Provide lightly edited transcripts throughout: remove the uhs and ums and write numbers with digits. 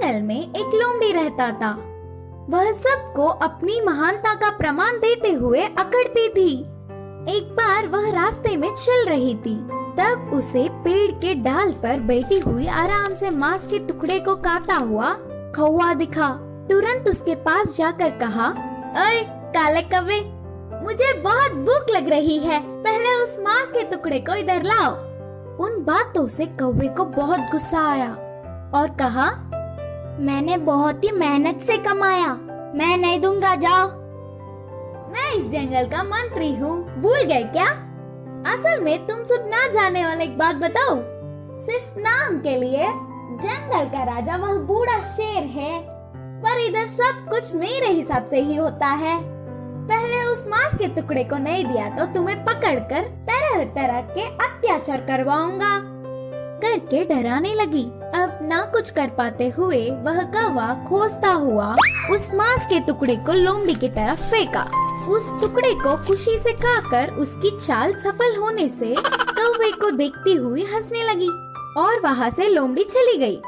जंगल में एक लोमड़ी रहता था। वह सबको अपनी महानता का प्रमाण देते हुए अकड़ती थी। एक बार वह रास्ते में चल रही थी, तब उसे पेड़ के डाल पर बैठी हुई आराम से मांस के टुकड़े को काटता हुआ कौवा दिखा। तुरंत उसके पास जाकर कहा, अरे काले कौवे, मुझे बहुत भूख लग रही है, पहले उस मांस के टुकड़े को इधर लाओ। उन बातों से कौवे को बहुत गुस्सा आया और कहा, मैंने बहुत ही मेहनत से कमाया, मैं नहीं दूंगा, जाओ। मैं इस जंगल का मंत्री हूँ, भूल गए क्या? असल में तुम सब ना जाने वाला एक बात बताओ, सिर्फ नाम के लिए जंगल का राजा वह बूढ़ा शेर है, पर इधर सब कुछ मेरे हिसाब से ही होता है। पहले उस मांस के टुकड़े को नहीं दिया तो तुम्हें पकड़कर तरह तरह के अत्याचार करवाऊंगा करके डराने लगी। अब ना कुछ कर पाते हुए वह कौवा खोजता हुआ उस मांस के टुकड़े को लोमड़ी की तरफ फेंका। उस टुकड़े को खुशी से खाकर उसकी चाल सफल होने से कौवे को देखती हुई हंसने लगी और वहाँ से लोमड़ी चली गई।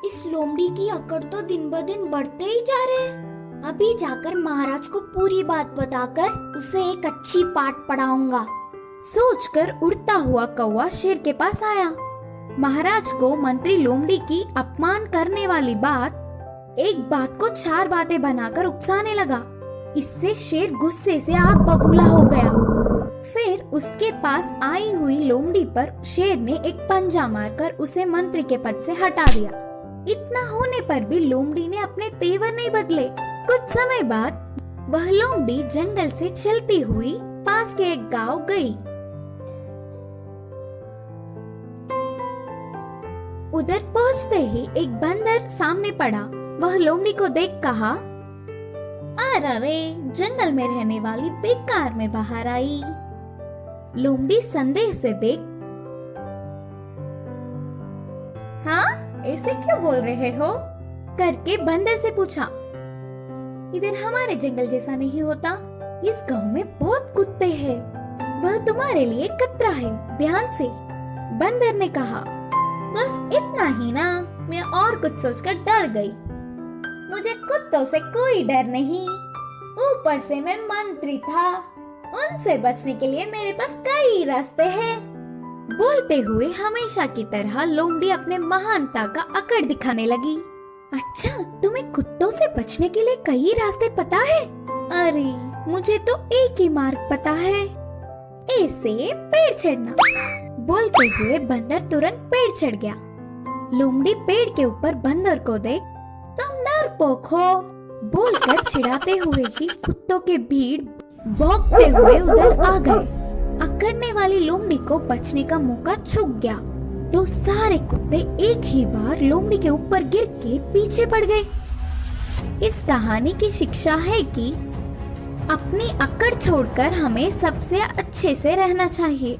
इस लोमड़ी की अकड़ तो दिन ब दिन बढ़ते ही जा रहे हैं। अभी जाकर महाराज को पूरी बात बताकर उसे एक अच्छी पाठ पढ़ाऊंगा। सोचकर उड़ता हुआ कौवा शेर के पास आया। महाराज को मंत्री लोमड़ी की अपमान करने वाली एक बात को 4 बातें बनाकर उकसाने लगा। इससे शेर गुस्से से आग बबूला हो गया। फिर उसके पास आई हुई लोमड़ी पर शेर ने एक पंजा मारकर उसे मंत्री के पद से हटा दिया। इतना होने पर भी लोमड़ी ने अपने तेवर नहीं बदले। कुछ समय बाद वह लोमड़ी जंगल से चलती हुई पास के एक गांव गई। उधर पहुंचते ही एक बंदर सामने पड़ा। वह लोमड़ी को देख कहा, अरे जंगल में रहने वाली बेकार में बाहर आई। लोमड़ी संदेह से देख, हाँ ऐसे क्यों बोल रहे हो करके बंदर से पूछा। इधर हमारे जंगल जैसा नहीं होता, इस गांव में बहुत कुत्ते हैं, वह तुम्हारे लिए खतरा है, ध्यान से। बंदर ने कहा, बस इतना ही ना, मैं और कुछ सोचकर डर गई। मुझे कुत्तों से कोई डर नहीं, ऊपर से मैं मंत्री था, उनसे बचने के लिए मेरे पास कई रास्ते हैं। बोलते हुए हमेशा की तरह लोमड़ी अपने महानता का अकड़ दिखाने लगी। अच्छा, तुम्हें कुत्तों से बचने के लिए कई रास्ते पता है? अरे मुझे तो एक ही मार्ग पता है, ऐसे पेड़ चढ़ना। बोलते हुए बंदर तुरंत पेड़ चढ़ गया। लोमड़ी पेड़ के ऊपर बंदर को देख, तुम डरपोक हो बोलकर चिढ़ाते हुए ही कुत्तों के भीड़ भौंकते हुए उधर आ गए। अकड़ने वाली लोमड़ी को बचने का मौका चूक गया तो सारे कुत्ते एक ही बार लोमड़ी के ऊपर गिर के पीछे पड़ गए। इस कहानी की शिक्षा है कि अपनी अकड़ छोड़कर हमें सबसे अच्छे से रहना चाहिए।